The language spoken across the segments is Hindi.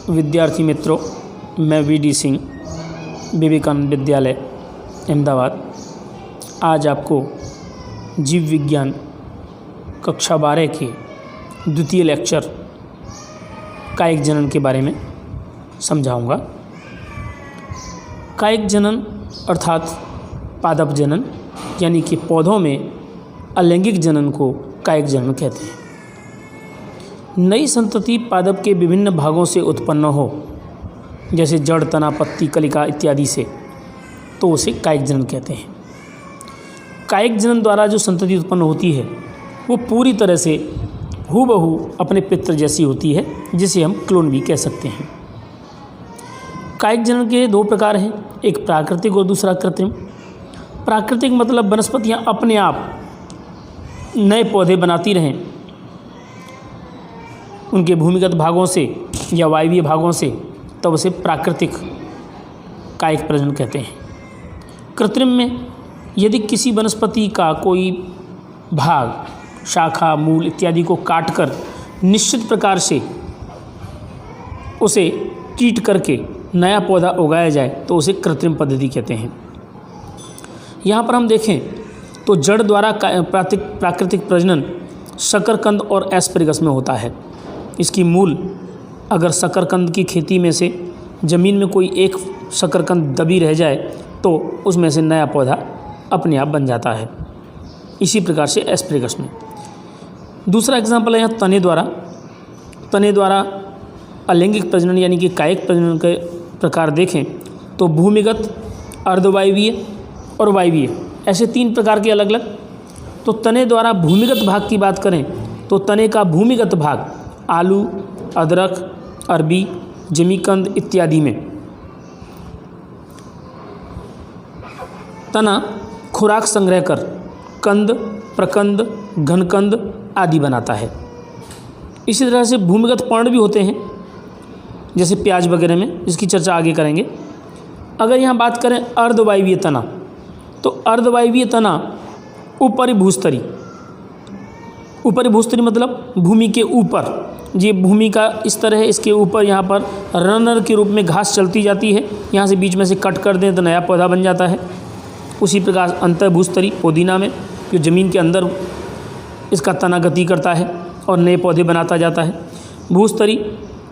विद्यार्थी मित्रों, मैं वीडी सिंह, विवेकानंद विद्यालय अहमदाबाद आज आपको जीव विज्ञान कक्षा 12 के द्वितीय लेक्चर कायिक जनन के बारे में समझाऊंगा। कायिक जनन अर्थात पादप जनन यानी कि पौधों में अलैंगिक जनन को कायिक जनन कहते हैं। नई संतति पादप के विभिन्न भागों से उत्पन्न हो, जैसे जड़, तना, पत्ती, कलिका इत्यादि से, तो उसे कायिक जनन कहते हैं। कायिक जनन द्वारा जो संतति उत्पन्न होती है वो पूरी तरह से हूबहू अपने पितृ जैसी होती है, जिसे हम क्लोन भी कह सकते हैं। कायिक जनन के दो प्रकार हैं, एक प्राकृतिक और दूसरा कृत्रिम। प्राकृतिक मतलब वनस्पतियाँ अपने आप नए पौधे बनाती रहें, उनके भूमिगत भागों से या वायवीय भागों से, तब उसे प्राकृतिक कायिक प्रजनन कहते हैं। कृत्रिम में यदि किसी वनस्पति का कोई भाग, शाखा, मूल इत्यादि को काटकर निश्चित प्रकार से उसे ट्रीट करके नया पौधा उगाया जाए तो उसे कृत्रिम पद्धति कहते हैं। यहाँ पर हम देखें तो जड़ द्वारा प्राकृतिक प्रजनन शकरकंद और एस्परगस में होता है। इसकी मूल अगर शकरकंद की खेती में से ज़मीन में कोई एक शकरकंद दबी रह जाए तो उसमें से नया पौधा अपने आप बन जाता है। इसी प्रकार से एस्परगस में। दूसरा एग्जाम्पल है यहाँ तने द्वारा अलैंगिक प्रजनन यानी कि कायिक प्रजनन के प्रकार देखें तो भूमिगत, अर्धवायवीय और वायवीय, ऐसे तीन प्रकार के अलग अलग। तो तने द्वारा भूमिगत भाग की बात करें तो तने का भूमिगत भाग आलू, अदरक, अरबी, जमीकंद इत्यादि में तना खुराक संग्रह कर कंद, प्रकंद, घनकंद आदि बनाता है। इसी तरह से भूमिगत पर्ण भी होते हैं, जैसे प्याज वगैरह में, जिसकी चर्चा आगे करेंगे। अगर यहाँ बात करें अर्धवायवीय तना, तो अर्धवायवीय तना ऊपरी भूस्तरी मतलब भूमि के ऊपर, ये भूमि का इस तरह है, इसके ऊपर यहाँ पर रनर के रूप में घास चलती जाती है, यहाँ से बीच में से कट कर दें तो नया पौधा बन जाता है। उसी प्रकार अंतर्भूस्तरी पुदीना में, जो ज़मीन के अंदर इसका तना गति करता है और नए पौधे बनाता जाता है। भूस्तरी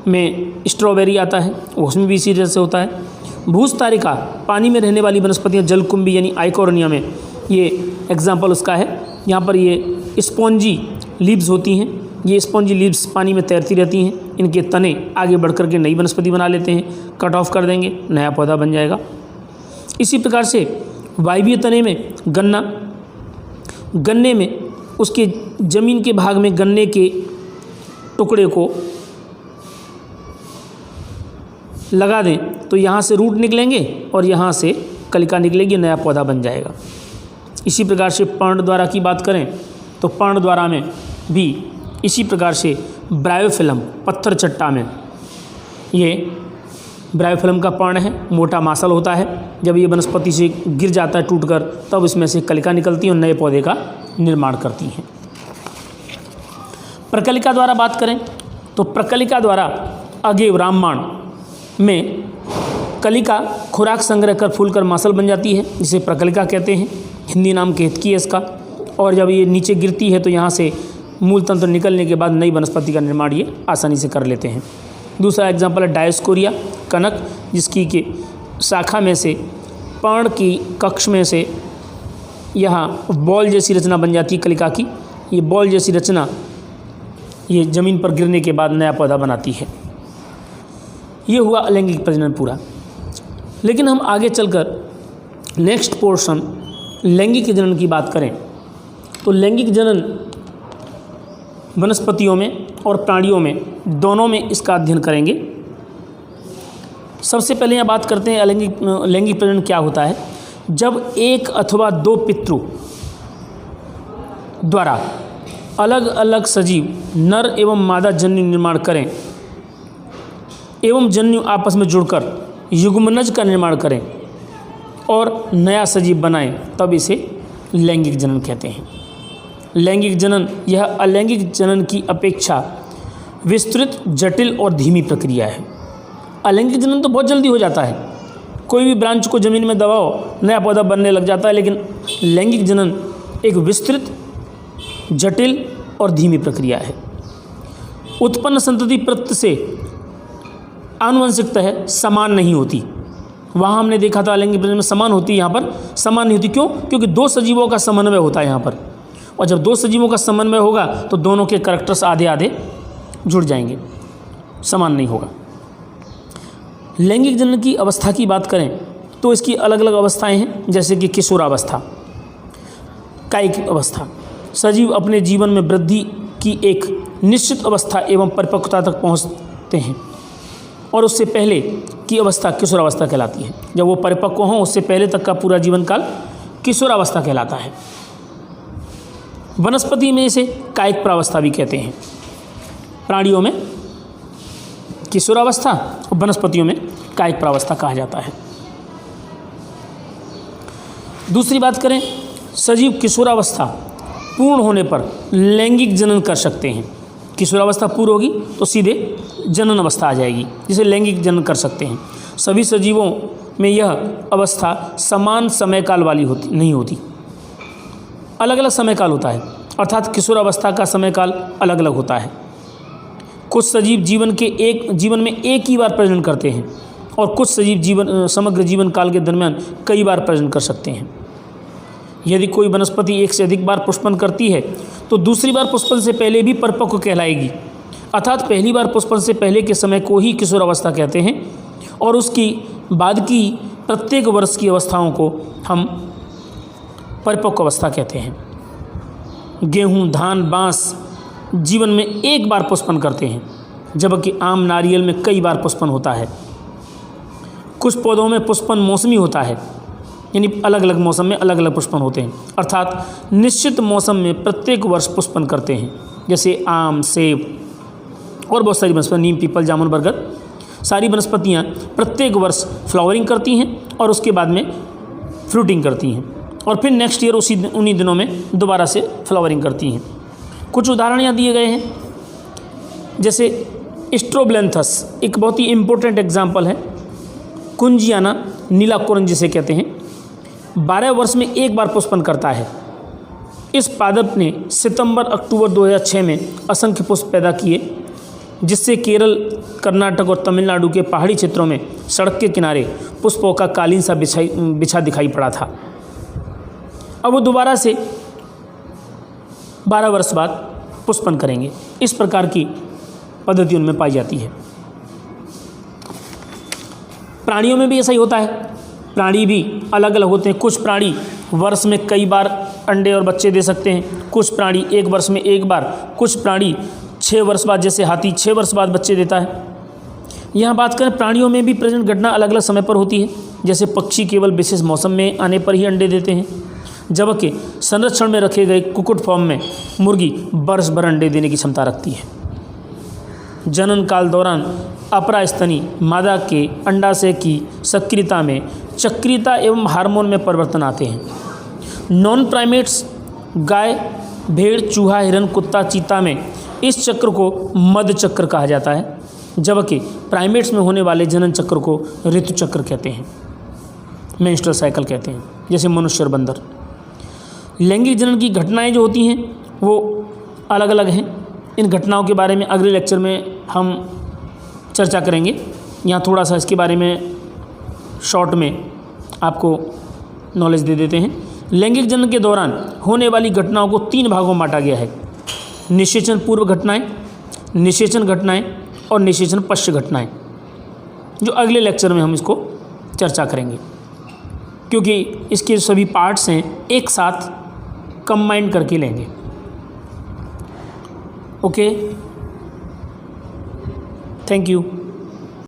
में स्ट्रॉबेरी आता है, उसमें भी इसी तरह से होता है। भूस्तारिका पानी में रहने वाली वनस्पतियाँ, जलकुंभी यानी आइकोरनिया में, ये एग्जाम्पल उसका है। यहाँ पर ये स्पॉन्जी लीव्स होती हैं, ये स्पॉन्जी लीव्स पानी में तैरती रहती हैं। इनके तने आगे बढ़ कर के नई वनस्पति बना लेते हैं, कट ऑफ कर देंगे, नया पौधा बन जाएगा। इसी प्रकार से वायवीय तने में गन्ने में उसके ज़मीन के भाग में गन्ने के टुकड़े को लगा दें तो यहाँ से रूट निकलेंगे और यहाँ से कलिका निकलेगी, नया पौधा बन जाएगा। इसी प्रकार से पर्ण द्वारा की बात करें तो पर्ण द्वारा में भी इसी प्रकार से ब्रायोफिल्म, पत्थर चट्टा में, ये ब्रायोफिल्म का पर्ण है, मोटा मासल होता है। जब ये वनस्पति से गिर जाता है टूटकर, तब इसमें से कलिका निकलती है और नए पौधे का निर्माण करती हैं। प्रकलिका द्वारा बात करें तो प्रकलिका द्वारा अगेव रामबाण में कलिका खुराक संग्रह कर फूलकर मासल बन जाती है, जिसे प्रकलिका कहते हैं। हिंदी नाम केतकी है इसका। और जब ये नीचे गिरती है तो यहाँ से मूल तंत्र निकलने के बाद नई वनस्पति का निर्माण ये आसानी से कर लेते हैं। दूसरा एग्जाम्पल है डायोस्कोरिया, कनक, जिसकी के शाखा में से पर्ण की कक्ष में से यहाँ बॉल जैसी रचना बन जाती है कलिका की। ये बॉल जैसी रचना ये ज़मीन पर गिरने के बाद नया पौधा बनाती है। ये हुआ अलैंगिक प्रजनन पूरा। लेकिन हम आगे चलकर नेक्स्ट पोर्शन लैंगिक जनन की बात करें तो लैंगिक जनन वनस्पतियों में और प्राणियों में, दोनों में इसका अध्ययन करेंगे। सबसे पहले यहाँ बात करते हैं लैंगिक प्रजनन क्या होता है। जब एक अथवा दो पितृ द्वारा अलग अलग सजीव नर एवं मादा जन्यु निर्माण करें एवं जन्यु आपस में जुड़कर युग्मनज का निर्माण करें और नया सजीव बनाएं, तब इसे लैंगिक जनन कहते हैं। लैंगिक जनन यह अलैंगिक जनन की अपेक्षा विस्तृत, जटिल और धीमी प्रक्रिया है। अलैंगिक जनन तो बहुत जल्दी हो जाता है, कोई भी ब्रांच को ज़मीन में दबाओ नया पौधा बनने लग जाता है, लेकिन लैंगिक जनन एक विस्तृत, जटिल और धीमी प्रक्रिया है। उत्पन्न संतति प्रत्य से आनुवंशिकता है समान नहीं होती। वहाँ हमने देखा था अलैंगिक प्रजनन में समान होती है, यहाँ पर समान नहीं होती। क्यों? क्योंकि दो सजीवों का समन्वय होता है यहाँ पर, और जब दो सजीवों का समन्वय होगा तो दोनों के करैक्टर्स आधे आधे जुड़ जाएंगे, समान नहीं होगा। लैंगिक जनन की अवस्था की बात करें तो इसकी अलग अलग अवस्थाएं हैं, जैसे कि किशोरावस्था, कायिक अवस्था। सजीव अपने जीवन में वृद्धि की एक निश्चित अवस्था एवं परिपक्वता तक पहुंचते हैं, और उससे पहले की अवस्था किशोरावस्था कहलाती है। जब वो परिपक्व हों उससे पहले तक का पूरा जीवन काल किशोरावस्था कहलाता है। वनस्पति में इसे कायिक प्रावस्था भी कहते हैं। प्राणियों में किशोरावस्था और वनस्पतियों में कायिक प्रावस्था कहा जाता है। दूसरी बात करें, सजीव किशोरावस्था पूर्ण होने पर लैंगिक जनन कर सकते हैं। किशोरावस्था पूर्ण होगी तो सीधे जनन अवस्था आ जाएगी, जिसे लैंगिक जनन कर सकते हैं। सभी सजीवों में यह अवस्था समान समय काल वाली नहीं होती, अलग अलग समय काल होता है, अर्थात किशोरावस्था का समय काल अलग अलग होता है। कुछ सजीव जीवन में एक ही बार प्रजनन करते हैं, और कुछ सजीव समग्र जीवन काल के दरमियान कई बार प्रजनन कर सकते हैं। यदि कोई वनस्पति एक से अधिक बार पुष्पन करती है तो दूसरी बार पुष्पन से पहले भी परिपक्व कहलाएगी, अर्थात पहली बार पुष्पन से पहले के समय को ही किशोरावस्था कहते हैं, और उसकी बाद की प्रत्येक वर्ष की अवस्थाओं को हम परिपक्व अवस्था कहते हैं। गेहूँ, धान, बाँस जीवन में एक बार पुष्पन करते हैं, जबकि आम, नारियल में कई बार पुष्पन होता है। कुछ पौधों में पुष्पन मौसमी होता है, यानी अलग अलग मौसम में अलग अलग पुष्पन होते हैं, अर्थात निश्चित मौसम में प्रत्येक वर्ष पुष्पन करते हैं, जैसे आम, सेब और बहुत सारी वनस्पति, नीम, पीपल, जामुन, बरगद, सारी वनस्पतियाँ प्रत्येक वर्ष फ्लावरिंग करती हैं और उसके बाद में फ्रूटिंग करती हैं, और फिर नेक्स्ट ईयर उन्हीं दिनों में दोबारा से फ्लावरिंग करती हैं। कुछ उदाहरण यहाँ दिए गए हैं, जैसे स्ट्रोबलेंथस एक बहुत ही इम्पोर्टेंट एग्जाम्पल है। कुंजियाना नीला कोरन जिसे कहते हैं, 12 वर्ष में एक बार पुष्पन करता है। इस पादप ने सितंबर-अक्टूबर 2006 में असंख्य पुष्प पैदा किए, जिससे केरल, कर्नाटक और तमिलनाडु के पहाड़ी क्षेत्रों में सड़क के किनारे पुष्पों का कालीन सा बिछा दिखाई पड़ा था। अब वो दोबारा से 12 वर्ष बाद पुष्पन करेंगे। इस प्रकार की पद्धति उनमें पाई जाती है। प्राणियों में भी ऐसा ही होता है। प्राणी भी अलग अलग होते हैं। कुछ प्राणी वर्ष में कई बार अंडे और बच्चे दे सकते हैं, कुछ प्राणी एक वर्ष में एक बार, कुछ प्राणी 6 वर्ष बाद, जैसे हाथी 6 वर्ष बाद बच्चे देता है। यहाँ बात करें प्राणियों में भी प्रजनन घटना अलग अलग समय पर होती है, जैसे पक्षी केवल विशेष मौसम में आने पर ही अंडे देते हैं, जबकि संरक्षण में रखे गए कुक्कुट फॉर्म में मुर्गी वर्ष भर अंडे देने की क्षमता रखती है। जनन काल दौरान अपरास्तनी मादा के अंडाशय की सक्रियता में चक्रियता एवं हार्मोन में परिवर्तन आते हैं। नॉन प्राइमेट्स गाय, भेड़, चूहा, हिरन, कुत्ता, चीता में इस चक्र को मध्य चक्र कहा जाता है, जबकि प्राइमेट्स में होने वाले जनन चक्र को ऋतु चक्र कहते हैं, मेंस्ट्रुअल साइकिल कहते हैं, जैसे मनुष्य और बंदर। लैंगिक जनन की घटनाएं जो होती हैं वो अलग अलग हैं। इन घटनाओं के बारे में अगले लेक्चर में हम चर्चा करेंगे। यहाँ थोड़ा सा इसके बारे में शॉर्ट में आपको नॉलेज दे देते हैं। लैंगिक जनन के दौरान होने वाली घटनाओं को 3 भागों में बांटा गया है: निषेचन पूर्व घटनाएं, निषेचन घटनाएं और निषेचन पश्चात घटनाएं, जो अगले लेक्चर में हम इसको चर्चा करेंगे, क्योंकि इसके सभी पार्ट्स हैं एक साथ कंबाइन करके लेंगे। Okay, thank you.